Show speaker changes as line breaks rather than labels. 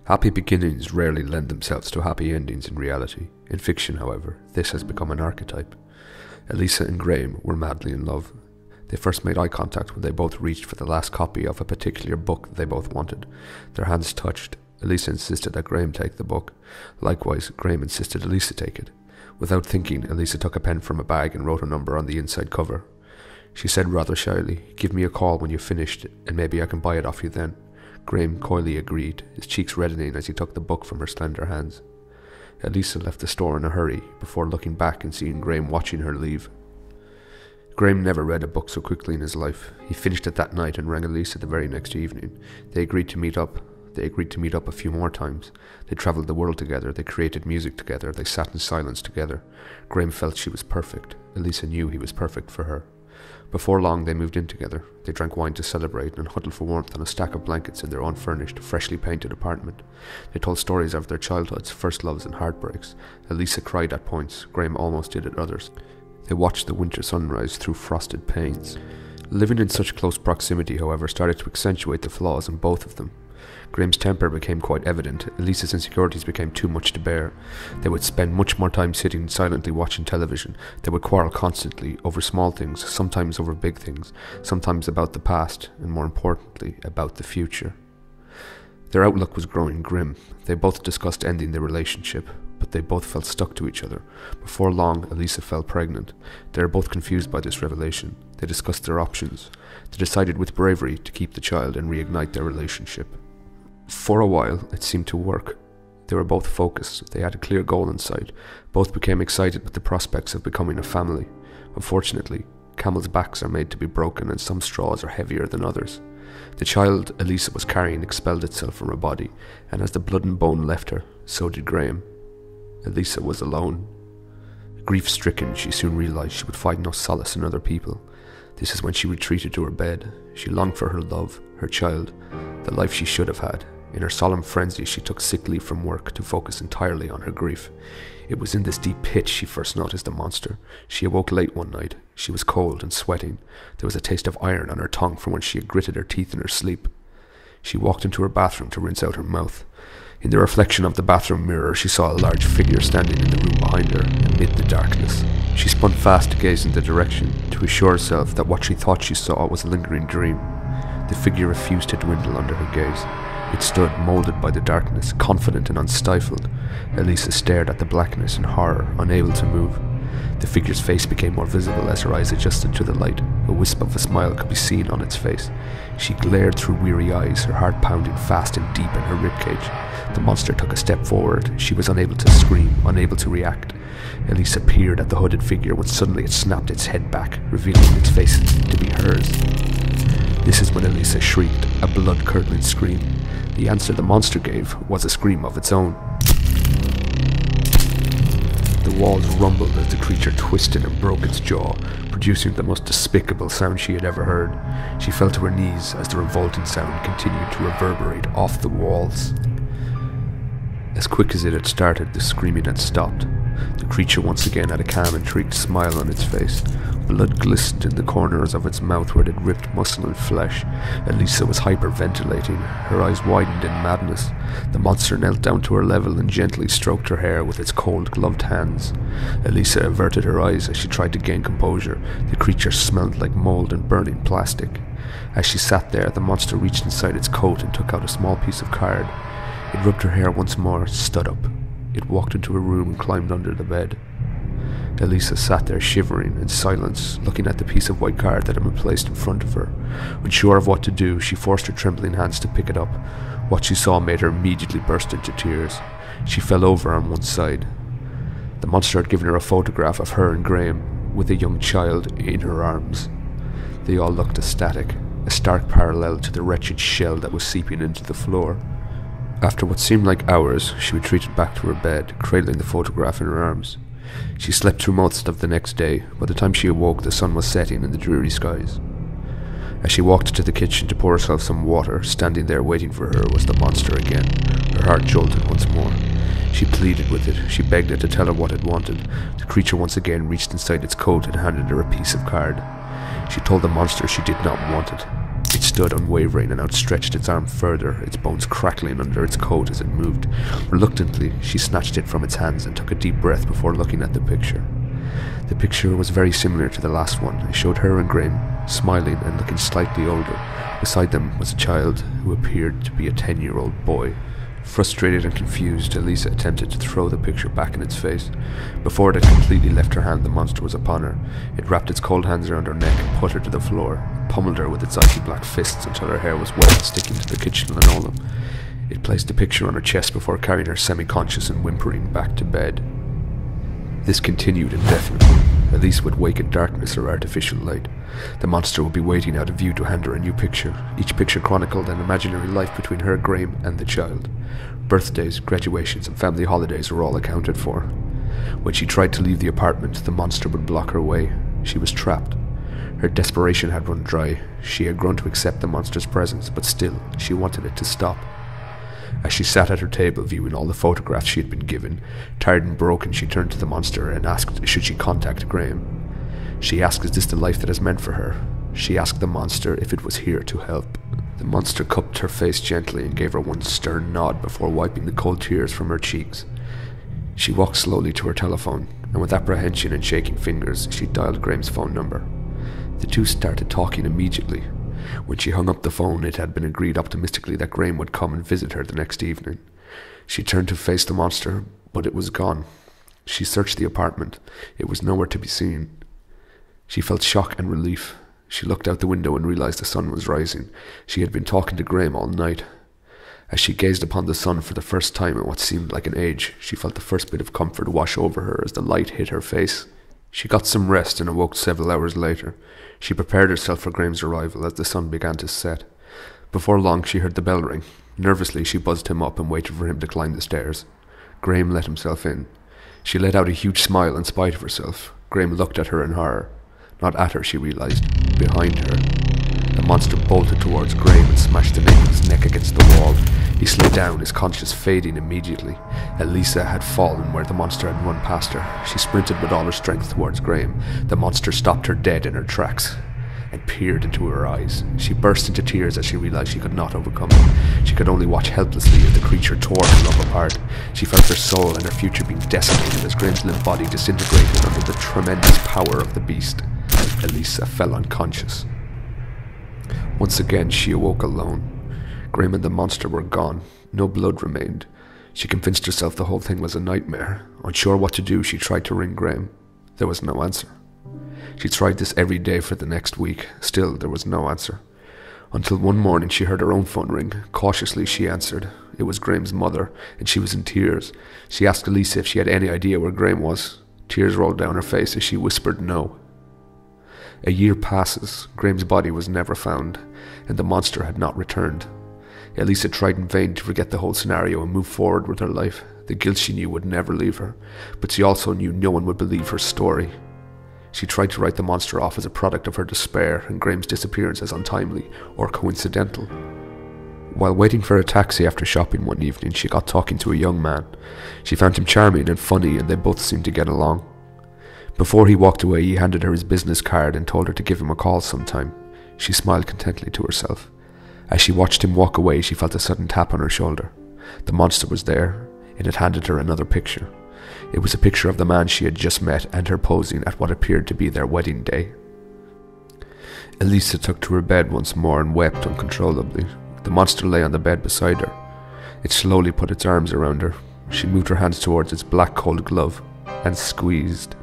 Happy beginnings rarely lend themselves to happy endings in reality. In fiction, however, this has become an archetype. Elisa and Graham were madly in love. They first made eye contact when they both reached for the last copy of a particular book that they both wanted. Their hands touched. Elisa insisted that Graham take the book. Likewise, Graham insisted Elisa take it. Without thinking, Elisa took a pen from a bag and wrote a number on the inside cover. She said rather shyly, "Give me a call when you've finished, and maybe I can buy it off you then." Graham coyly agreed, his cheeks reddening as he took the book from her slender hands. Elisa left the store in a hurry, before looking back and seeing Graham watching her leave. Graham never read a book so quickly in his life. He finished it that night and rang Elisa the very next evening. They agreed to meet up. They agreed to meet up a few more times. They travelled the world together, they created music together, they sat in silence together. Graham felt she was perfect. Elisa knew he was perfect for her. Before long, they moved in together. They drank wine to celebrate and huddled for warmth on a stack of blankets in their unfurnished, freshly painted apartment. They told stories of their childhoods, first loves and heartbreaks. Elisa cried at points. Graham almost did at others. They watched the winter sunrise through frosted panes. Living in such close proximity, however, started to accentuate the flaws in both of them. Graham's temper became quite evident. Elisa's insecurities became too much to bear. They would spend much more time sitting silently watching television. They would quarrel constantly over small things, sometimes over big things, sometimes about the past, and more importantly, about the future. Their outlook was growing grim. They both discussed ending their relationship, but they both felt stuck to each other. Before long, Elisa fell pregnant. They were both confused by this revelation. They discussed their options. They decided with bravery to keep the child and reignite their relationship. For a while, it seemed to work. They were both focused. They had a clear goal in sight. Both became excited with the prospects of becoming a family. Unfortunately, camels' backs are made to be broken and some straws are heavier than others. The child Elisa was carrying expelled itself from her body, and as the blood and bone left her, so did Graham. Elisa was alone. Grief-stricken, she soon realized she would find no solace in other people. This is when she retreated to her bed. She longed for her love, her child, the life she should have had. In her solemn frenzy, she took sick leave from work to focus entirely on her grief. It was in this deep pit she first noticed the monster. She awoke late one night. She was cold and sweating. There was a taste of iron on her tongue from when she had gritted her teeth in her sleep. She walked into her bathroom to rinse out her mouth. In the reflection of the bathroom mirror, she saw a large figure standing in the room behind her, amid the darkness. She spun fast to gaze in the direction, to assure herself that what she thought she saw was a lingering dream. The figure refused to dwindle under her gaze. It stood, moulded by the darkness, confident and unstifled. Elisa stared at the blackness in horror, unable to move. The figure's face became more visible as her eyes adjusted to the light. A wisp of a smile could be seen on its face. She glared through weary eyes, her heart pounding fast and deep in her ribcage. The monster took a step forward. She was unable to scream, unable to react. Elisa peered at the hooded figure when suddenly it snapped its head back, revealing its face to be hers. This is when Elisa shrieked, a blood-curdling scream. The answer the monster gave was a scream of its own. The walls rumbled as the creature twisted and broke its jaw, producing the most despicable sound she had ever heard. She fell to her knees as the revolting sound continued to reverberate off the walls. As quick as it had started, the screaming had stopped. The creature once again had a calm, intrigued smile on its face. Blood glistened in the corners of its mouth where it had ripped muscle and flesh. Elisa was hyperventilating, her eyes widened in madness. The monster knelt down to her level and gently stroked her hair with its cold, gloved hands. Elisa averted her eyes as she tried to gain composure. The creature smelled like mold and burning plastic. As she sat there, the monster reached inside its coat and took out a small piece of card. It rubbed her hair once more, stood up. It walked into a room and climbed under the bed. Elisa sat there shivering in silence, looking at the piece of white card that had been placed in front of her. Unsure of what to do, she forced her trembling hands to pick it up. What she saw made her immediately burst into tears. She fell over on one side. The monster had given her a photograph of her and Graham, with a young child in her arms. They all looked ecstatic, a stark parallel to the wretched shell that was seeping into the floor. After what seemed like hours, she retreated back to her bed, cradling the photograph in her arms. She slept through most of the next day. By the time she awoke, the sun was setting in the dreary skies. As she walked to the kitchen to pour herself some water, standing there waiting for her was the monster again. Her heart jolted once more. She pleaded with it. She begged it to tell her what it wanted. The creature once again reached inside its coat and handed her a piece of card. She told the monster she did not want it. Its stood unwavering and outstretched its arm further, its bones crackling under its coat as it moved. Reluctantly, she snatched it from its hands and took a deep breath before looking at the picture. The picture was very similar to the last one. It showed her and Graham, smiling and looking slightly older. Beside them was a child who appeared to be a 10-year-old boy. Frustrated and confused, Elisa attempted to throw the picture back in its face. Before it had completely left her hand, the monster was upon her. It wrapped its cold hands around her neck and put her to the floor. It pummeled her with its icy black fists until her hair was wet and sticking to the kitchen linoleum. It placed the picture on her chest before carrying her semi-conscious and whimpering back to bed. This continued indefinitely. Elise would wake in darkness or artificial light. The monster would be waiting out of view to hand her a new picture. Each picture chronicled an imaginary life between her, Graham, and the child. Birthdays, graduations, and family holidays were all accounted for. When she tried to leave the apartment, the monster would block her way. She was trapped. Her desperation had run dry. She had grown to accept the monster's presence, but still, she wanted it to stop. As she sat at her table viewing all the photographs she had been given, tired and broken, she turned to the monster and asked should she contact Graham. She asked is this the life that is meant for her. She asked the monster if it was here to help. The monster cupped her face gently and gave her one stern nod before wiping the cold tears from her cheeks. She walked slowly to her telephone, and with apprehension and shaking fingers, she dialed Graham's phone number. The two started talking immediately. When she hung up the phone, it had been agreed optimistically that Graham would come and visit her the next evening. She turned to face the monster, but it was gone. She searched the apartment. It was nowhere to be seen. She felt shock and relief. She looked out the window and realized the sun was rising. She had been talking to Graham all night. As she gazed upon the sun for the first time in what seemed like an age, she felt the first bit of comfort wash over her as the light hit her face. She got some rest and awoke several hours later. She prepared herself for Graham's arrival as the sun began to set. Before long, she heard the bell ring. Nervously, she buzzed him up and waited for him to climb the stairs. Graham let himself in. She let out a huge smile in spite of herself. Graham looked at her in horror. Not at her, she realized. Behind her. The monster bolted towards Graham and smashed the nape of his neck against the wall. He slid down, his conscience fading immediately. Elisa had fallen where the monster had run past her. She sprinted with all her strength towards Graham. The monster stopped her dead in her tracks and peered into her eyes. She burst into tears as she realized she could not overcome it. She could only watch helplessly as the creature tore her love apart. She felt her soul and her future being decimated as Graham's limp body disintegrated under the tremendous power of the beast. Elisa fell unconscious. Once again, she awoke alone. Graham and the monster were gone. No blood remained. She convinced herself the whole thing was a nightmare. Unsure what to do, she tried to ring Graham. There was no answer. She tried this every day for the next week. Still, there was no answer. Until one morning, she heard her own phone ring. Cautiously, she answered. It was Graham's mother, and she was in tears. She asked Elisa if she had any idea where Graham was. Tears rolled down her face as she whispered no. A year passes. Graham's body was never found, and the monster had not returned. Elisa tried in vain to forget the whole scenario and move forward with her life. The guilt she knew would never leave her, but she also knew no one would believe her story. She tried to write the monster off as a product of her despair and Graham's disappearance as untimely or coincidental. While waiting for a taxi after shopping one evening, she got talking to a young man. She found him charming and funny, and they both seemed to get along. Before he walked away, he handed her his business card and told her to give him a call sometime. She smiled contentedly to herself. As she watched him walk away, she felt a sudden tap on her shoulder. The monster was there. It had handed her another picture. It was a picture of the man she had just met and her posing at what appeared to be their wedding day. Elisa took to her bed once more and wept uncontrollably. The monster lay on the bed beside her. It slowly put its arms around her. She moved her hands towards its black cold glove and squeezed.